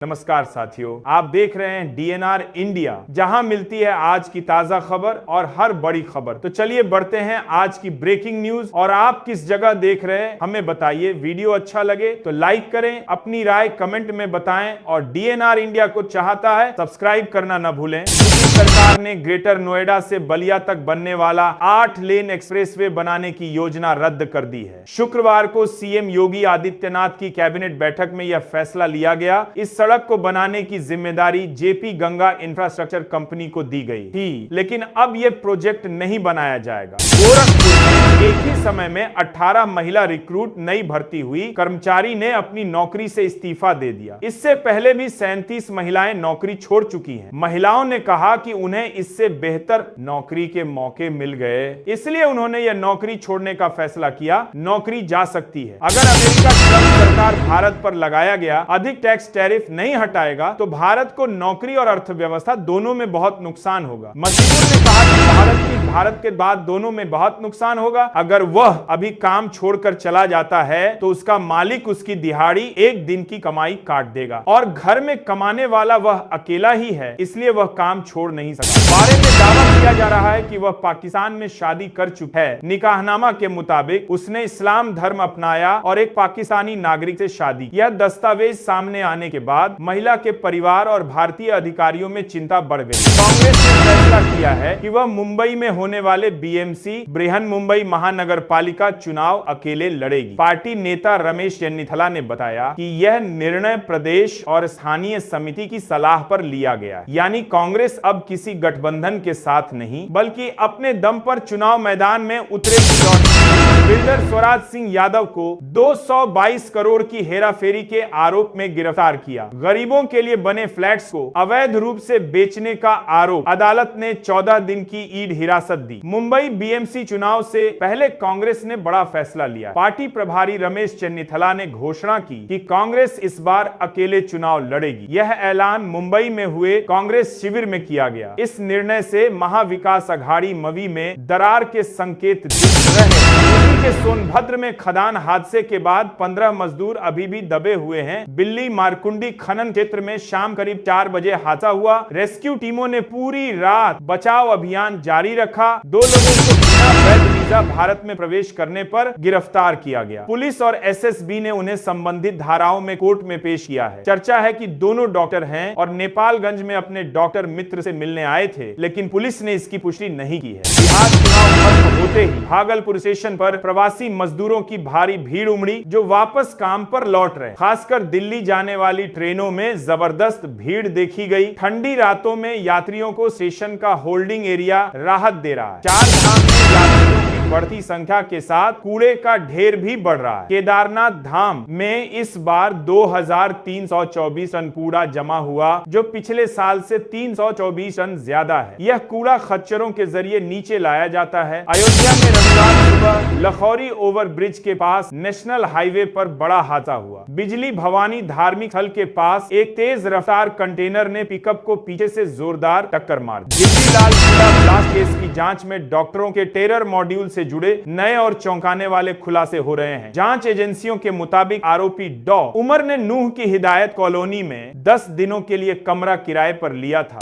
नमस्कार साथियों, आप देख रहे हैं डीएनआर इंडिया, जहां मिलती है आज की ताजा खबर और हर बड़ी खबर। तो चलिए बढ़ते हैं आज की ब्रेकिंग न्यूज। और आप किस जगह देख रहे हैं हमें बताइए। वीडियो अच्छा लगे तो लाइक करें, अपनी राय कमेंट में बताएं और डीएनआर इंडिया को चाहता है सब्सक्राइब करना न भूलें। सरकार ने ग्रेटर नोएडा से बलिया तक बनने वाला 8 लेन एक्सप्रेसवे बनाने की योजना रद्द कर दी है। शुक्रवार को सीएम योगी आदित्यनाथ की कैबिनेट बैठक में यह फैसला लिया गया। इस सड़क को बनाने की जिम्मेदारी जेपी गंगा इंफ्रास्ट्रक्चर कंपनी को दी गई थी, लेकिन अब यह प्रोजेक्ट नहीं बनाया जाएगा। गोरखपुर में एक ही समय में 18 महिला रिक्रूट नई भर्ती हुई। कर्मचारी ने अपनी नौकरी से इस्तीफा दे दिया। इससे पहले भी 37 महिलाएं नौकरी छोड़ चुकी हैं। महिलाओं ने कहा कि उन्हें इससे बेहतर नौकरी के मौके मिल गए, इसलिए उन्होंने यह नौकरी छोड़ने का फैसला किया। नौकरी जा सकती है। अगर अमेरिका ट्रंप सरकार भारत पर लगाया गया अधिक टैक्स टैरिफ नहीं हटाएगा तो भारत को नौकरी और अर्थव्यवस्था दोनों में बहुत नुकसान होगा। मजदूर ने कहा कि भारत के बाद दोनों में बहुत नुकसान होगा। अगर वह अभी काम छोड़कर चला जाता है तो उसका मालिक उसकी दिहाड़ी एक दिन की कमाई काट देगा और घर में कमाने वाला वह अकेला ही है, इसलिए वह काम छोड़ नहीं सकता। बारे में दावा किया जा रहा है कि वह पाकिस्तान में शादी कर चुका है। निकाहनामा के मुताबिक उसने इस्लाम धर्म अपनाया और एक पाकिस्तानी नागरिक से शादी। यह दस्तावेज सामने आने के बाद महिला के परिवार और भारतीय अधिकारियों में चिंता बढ़ गई। कांग्रेस ने फैसला किया है कि वह मुंबई में होने वाले बीएमसी बृहन मुंबई महानगर पालिका चुनाव अकेले लड़ेगी। पार्टी नेता रमेश चन्नीथला ने बताया कि यह निर्णय प्रदेश और स्थानीय समिति की सलाह पर लिया गया, यानी कांग्रेस अब किसी गठबंधन के साथ नहीं बल्कि अपने दम पर चुनाव मैदान में उतरेगी। बिल्डर स्वराज सिंह यादव को 222 करोड़ की हेराफेरी के आरोप में गिरफ्तार किया। गरीबों के लिए बने फ्लैट्स को अवैध रूप से बेचने का आरोप। अदालत ने 14 दिन की ईड हिरासत दी। मुंबई बीएमसी चुनाव से पहले कांग्रेस ने बड़ा फैसला लिया। पार्टी प्रभारी रमेश चन्नीथला ने घोषणा की कि कांग्रेस इस बार अकेले चुनाव लड़ेगी। यह ऐलान मुंबई में हुए कांग्रेस शिविर में किया गया। इस निर्णय से महाविकास अघाड़ी मवी में दरार के संकेत दिख रहे। के सोनभद्र में खदान हादसे के बाद 15 मजदूर अभी भी दबे हुए हैं। बिल्ली मारकुंडी खनन क्षेत्र में शाम करीब 4 बजे हादसा हुआ। रेस्क्यू टीमों ने पूरी रात बचाव अभियान जारी रखा। 2 लोगों को बिना वैध वीजा भारत में प्रवेश करने पर गिरफ्तार किया गया। पुलिस और एसएसबी ने उन्हें संबंधित धाराओं में कोर्ट में पेश किया है। चर्चा है कि दोनों डॉक्टर हैं और नेपालगंज में अपने डॉक्टर मित्र से मिलने आए थे, लेकिन पुलिस ने इसकी पुष्टि नहीं की है। बिहार चुनाव खत्म होते ही भागलपुर स्टेशन पर प्रवासी मजदूरों की भारी भीड़ उमड़ी, जो वापस काम पर लौट रहे। खासकर दिल्ली जाने वाली ट्रेनों में जबरदस्त भीड़ देखी गई। ठंडी रातों में यात्रियों को स्टेशन का होल्डिंग एरिया राहत दे रहा है। 4 धाम में यात्रियों की बढ़ती संख्या के साथ कूड़े का ढेर भी बढ़ रहा है। केदारनाथ धाम में इस बार 2324 टन कूड़ा जमा हुआ, जो पिछले साल से 324 टन ज्यादा है। यह कूड़ा खच्चरों के जरिए नीचे लाया जाता है। अयोध्या में रविवार सुबह लखौरी ओवर ब्रिज के पास नेशनल हाईवे पर बड़ा हादसा हुआ। बिजली भवानी धार्मिक स्थल के पास एक तेज रफ्तार कंटेनर ने पिकअप को पीछे से जोरदार टक्कर मार दी। दिल्ली लाल किला ब्लास्ट केस की जांच में डॉक्टरों के टेरर मॉड्यूल से जुड़े नए और चौंकाने वाले खुलासे हो रहे हैं। जांच एजेंसियों के मुताबिक आरोपी डॉ उमर ने नूह की हिदायत कॉलोनी में 10 दिनों के लिए कमरा किराए पर लिया था।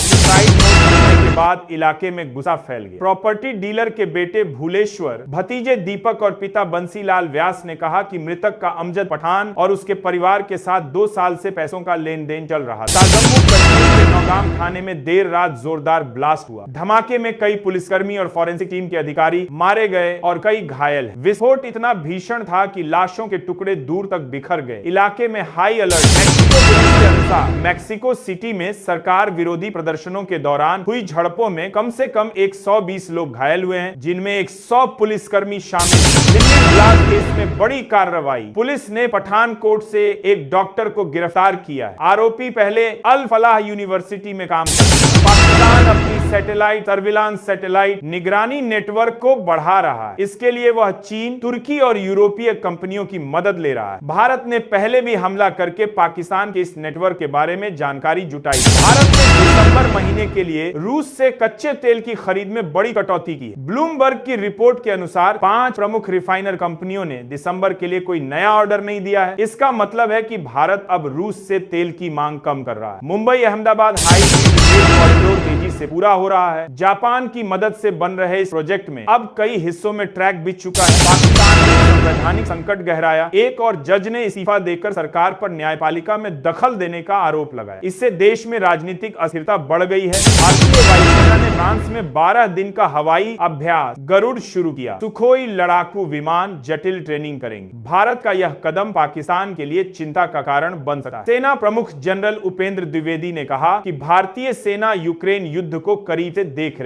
के बाद इलाके में गुस्सा फैल गया। प्रॉपर्टी डीलर के बेटे भूलेश्वर, भतीजे दीपक और पिता बंसीलाल व्यास ने कहा कि मृतक का अमजद पठान और उसके परिवार के साथ 2 साल से पैसों का लेन देन चल रहा था। कश्मीर के नौगाम थाने में देर रात जोरदार ब्लास्ट हुआ। धमाके में कई पुलिसकर्मी और फॉरेंसिक टीम के अधिकारी मारे गए और कई घायल। विस्फोट इतना भीषण था कि लाशों के टुकड़े दूर तक बिखर गए। इलाके में हाई अलर्ट। मेक्सिको पुलिस के अनुसार मेक्सिको सिटी में सरकार विरोधी प्रदर्शनों के दौरान हुई झड़पों में कम से कम 120 लोग घायल हुए हैं, जिनमें 100 पुलिसकर्मी शामिल हैं। दिल्ली ब्लास्ट केस में बड़ी कार्रवाई। पुलिस ने पठानकोट से एक डॉक्टर को गिरफ्तार किया है। आरोपी पहले अल फलाह यूनिवर्सिटी में काम करता था। पाकिस्तान अपनी सैटेलाइट, सर्विलांस सैटेलाइट, निगरानी नेटवर्क को बढ़ा रहा है। इसके लिए वह चीन, तुर्की और यूरोपीय कंपनियों की मदद ले रहा है। भारत ने पहले भी हमला करके पाकिस्तान के इस नेटवर्क के बारे में जानकारी जुटाई। भारत ने दिसंबर महीने के लिए रूस से कच्चे तेल की खरीद में बड़ी कटौती की। ब्लूमबर्ग की रिपोर्ट के अनुसार 5 प्रमुख रिफाइनर कंपनियों ने दिसंबर के लिए कोई नया ऑर्डर नहीं दिया है। इसका मतलब है कि भारत अब रूस से तेल की मांग कम कर रहा है। मुंबई अहमदाबाद हाई कॉरिडोर तेजी से पूरा हो रहा है। जापान की मदद से बन रहे इस प्रोजेक्ट में अब कई हिस्सों में ट्रैक बिछ चुका है। पाकिस्तान ने संवैधानिक संकट गहराया। एक और जज ने इस्तीफा देकर सरकार पर न्यायपालिका में दखल देने का आरोप लगाया। इससे देश में राजनीतिक अस्थिरता बढ़ गई है। भारतीय वायुसेना ने फ्रांस में 12 दिन का हवाई अभ्यास गरुड़ शुरू किया। सुखोई लड़ाकू विमान जटिल ट्रेनिंग करेंगे। भारत का यह कदम पाकिस्तान के लिए चिंता का कारण बन सकता है। सेना प्रमुख जनरल उपेंद्र द्विवेदी ने कहा कि भारतीय सेना यूक्रेन युद्ध को करीब से देख रही है।